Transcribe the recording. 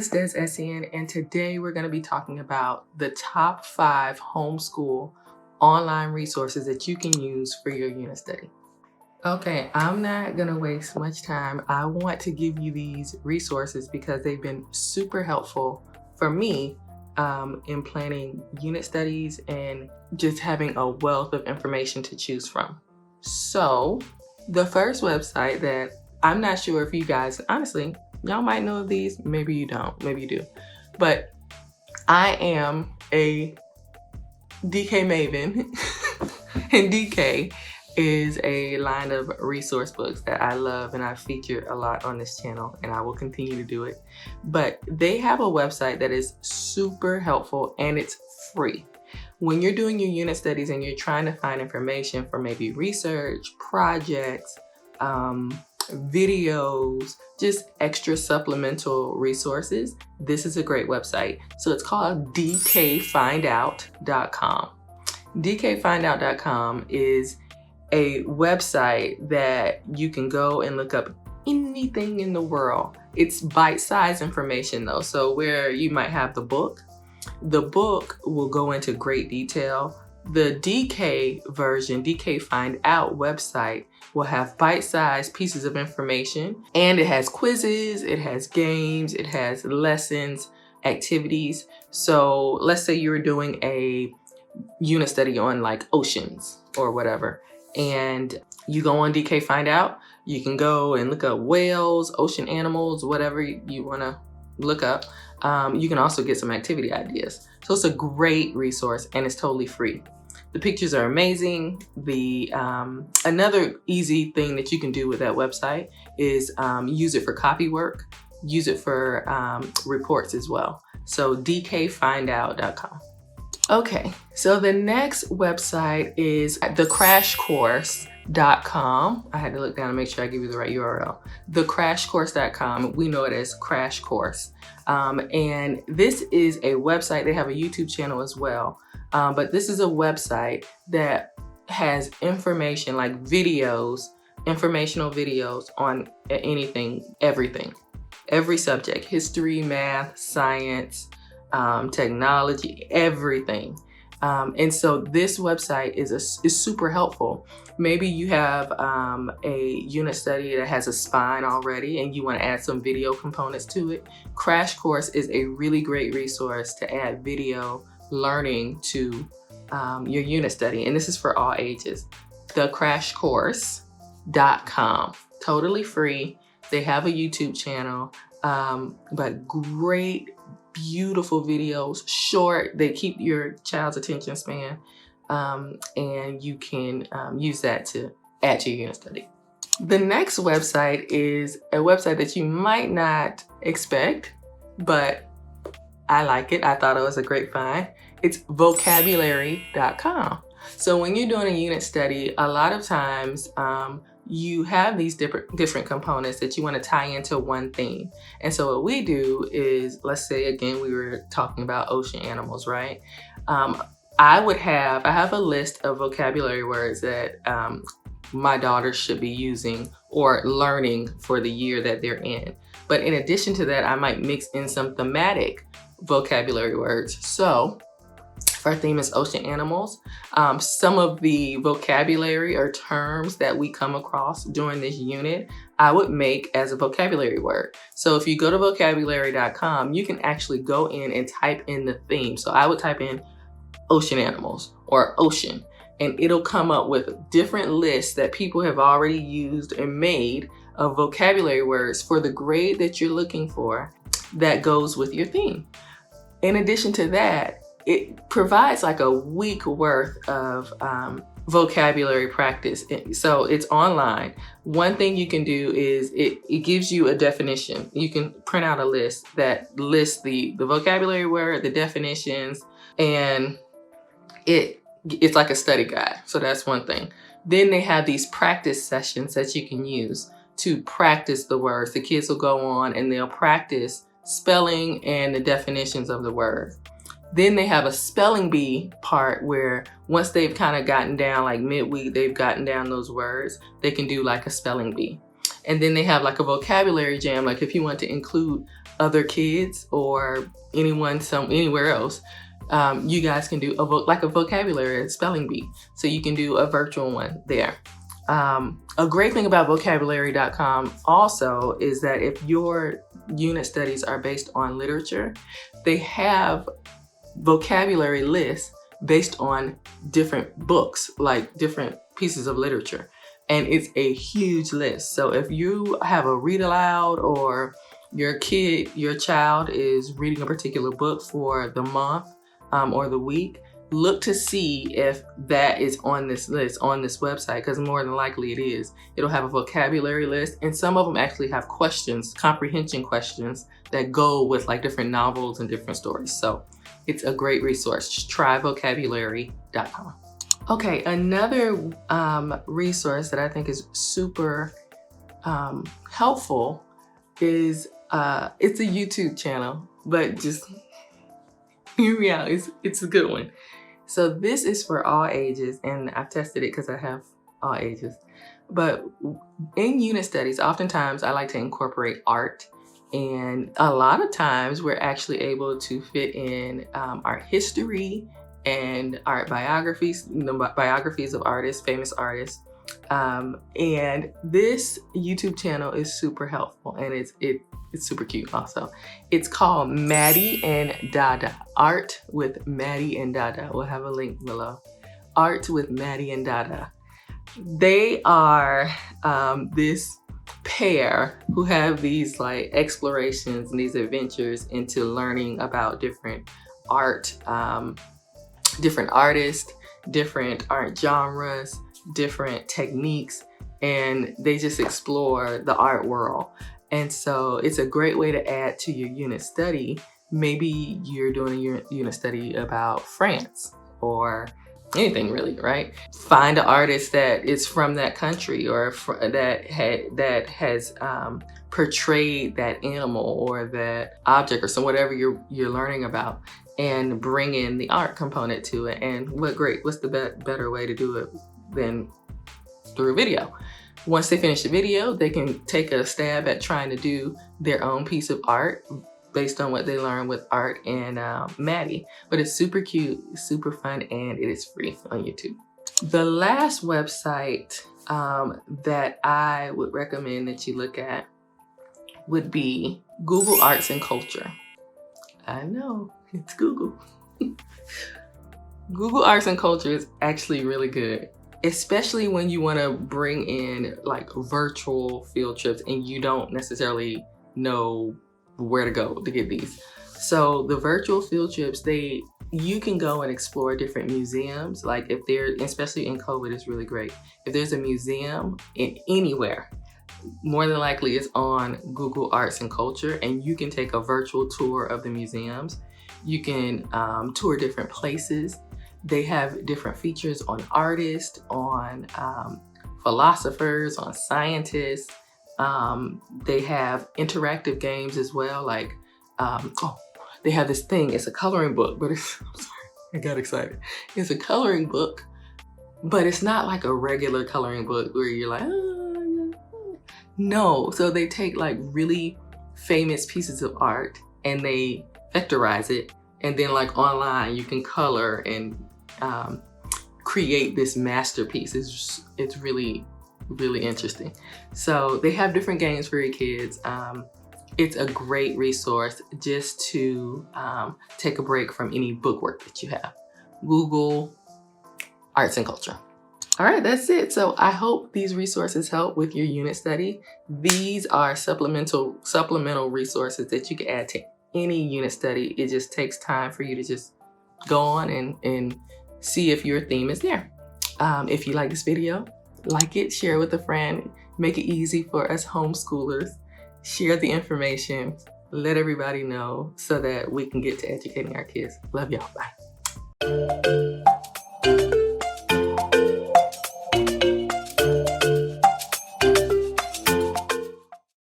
is Des Essien, and today we're going to be talking about the top 5 homeschool online resources that you can use for your unit study. Okay, I'm not going to waste much time. I want to give you these resources because they've been super helpful for me in planning unit studies and just having a wealth of information to choose from. So the first website that I'm not sure if you guys, honestly, y'all might know of these, maybe you don't, maybe you do. But I am a DK Maven, and DK is a line of resource books that I love and I feature a lot on this channel, and I will continue to do it. But they have a website that is super helpful and it's free. When you're doing your unit studies and you're trying to find information for maybe research, projects, videos, just extra supplemental resources, this is a great website. So it's called dkfindout.com. dkfindout.com is a website that you can go and look up anything in the world. It's bite-sized information though. So where you might have the book will go into great detail. The DK version, DK Find Out website, will have bite-sized pieces of information, and it has quizzes, it has games, it has lessons, activities. So let's say you were doing a unit study on like oceans or whatever, and you go on DK Find Out, you can go and look up whales, ocean animals, whatever you want to look up. You can also get some activity ideas. So it's a great resource and it's totally free. The pictures are amazing. Another easy thing that you can do with that website is use it for copy work, use it for reports as well. So dkfindout.com. Okay, so the next website is thecrashcourse.com. I had to look down and make sure I give you the right URL. Thecrashcourse.com, we know it as Crash Course. And this is a website, they have a YouTube channel as well. But this is a website that has information like videos, informational videos on anything, everything, every subject, history, math, science, technology, everything. And so this website is super helpful. Maybe you have a unit study that has a spine already and you want to add some video components to it. Crash Course is a really great resource to add video learning to your unit study. And this is for all ages. Thecrashcourse.com, totally free. They have a YouTube channel, but great, beautiful videos, short. They keep your child's attention span, and you can use that to add to your unit study. The next website is a website that you might not expect, but I like it. I thought it was a great find. It's vocabulary.com. So when you're doing a unit study, a lot of times you have these different components that you want to tie into one theme. And so what we do is, let's say again, we were talking about ocean animals, right? I have a list of vocabulary words that my daughters should be using or learning for the year that they're in. But in addition to that, I might mix in some thematic vocabulary words. So if our theme is ocean animals, some of the vocabulary or terms that we come across during this unit, I would make as a vocabulary word. So if you go to vocabulary.com, you can actually go in and type in the theme. So I would type in ocean animals or ocean, and it'll come up with different lists that people have already used and made of vocabulary words for the grade that you're looking for that goes with your theme. In addition to that, it provides like a week worth of vocabulary practice. So it's online. One thing you can do is it gives you a definition. You can print out a list that lists the vocabulary word, the definitions, and it's like a study guide. So that's one thing. Then they have these practice sessions that you can use to practice the words. The kids will go on and they'll practice spelling and the definitions of the word. Then they have a spelling bee part where once they've kind of gotten down, like midweek, they've gotten down those words, they can do like a spelling bee. And then they have like a vocabulary jam, like if you want to include other kids or anyone anywhere else, you guys can do like a vocabulary spelling bee. So you can do a virtual one there. A great thing about vocabulary.com also is that if your unit studies are based on literature, they have vocabulary lists based on different books, like different pieces of literature. And it's a huge list. So if you have a read aloud, or your child is reading a particular book for the month or the week, look to see if that is on this list on this website, because more than likely it is. It'll have a vocabulary list, and some of them actually have questions, comprehension questions that go with like different novels and different stories. So it's a great resource. Just try vocabulary.com. Okay, another resource that I think is super helpful is it's a YouTube channel, but just hear me out, it's a good one. So this is for all ages, and I've tested it because I have all ages. But in unit studies, oftentimes I like to incorporate art, and a lot of times we're actually able to fit in art history and art biographies, biographies of artists, famous artists. And this YouTube channel is super helpful, and it's super cute also. It's called Maddie and Dada, Art with Maddie and Dada. We'll have a link below. Art with Maddie and Dada. They are this pair who have these like explorations and these adventures into learning about different art, different artists, different art genres, different techniques, and they just explore the art world. And so it's a great way to add to your unit study. Maybe you're doing a unit study about France or anything really, right? Find an artist that is from that country, or that has portrayed that animal or that object or whatever you're learning about, and bring in the art component to it. And what's the better way to do it than through a video? Once they finish the video, they can take a stab at trying to do their own piece of art based on what they learn with Art and Maddie. But it's super cute, super fun, and it is free on YouTube. The last website that I would recommend that you look at would be Google Arts and Culture. I know, it's Google. Google Arts and Culture is actually really good, especially when you want to bring in like virtual field trips and you don't necessarily know where to go to get these. So the virtual field trips, you can go and explore different museums. Like if especially in COVID, it's really great. If there's a museum anywhere, more than likely it's on Google Arts and Culture, and you can take a virtual tour of the museums. You can tour different places. They have different features on artists, on philosophers, on scientists. They have interactive games as well. Like, they have this thing, it's a coloring book, but I'm sorry, I got excited. It's a coloring book, but it's not like a regular coloring book where you're like, no. So they take like really famous pieces of art and they vectorize it. And then like online, you can color and create this masterpiece. It's really, really interesting. So they have different games for your kids. It's a great resource just to take a break from any bookwork that you have. Google Arts and Culture. All right, that's it. So I hope these resources help with your unit study. These are supplemental resources that you can add to any unit study. It just takes time for you to just go on and see if your theme is there. If you like this video, like it, share it with a friend, make it easy for us homeschoolers. Share the information, let everybody know so that we can get to educating our kids. Love y'all, bye.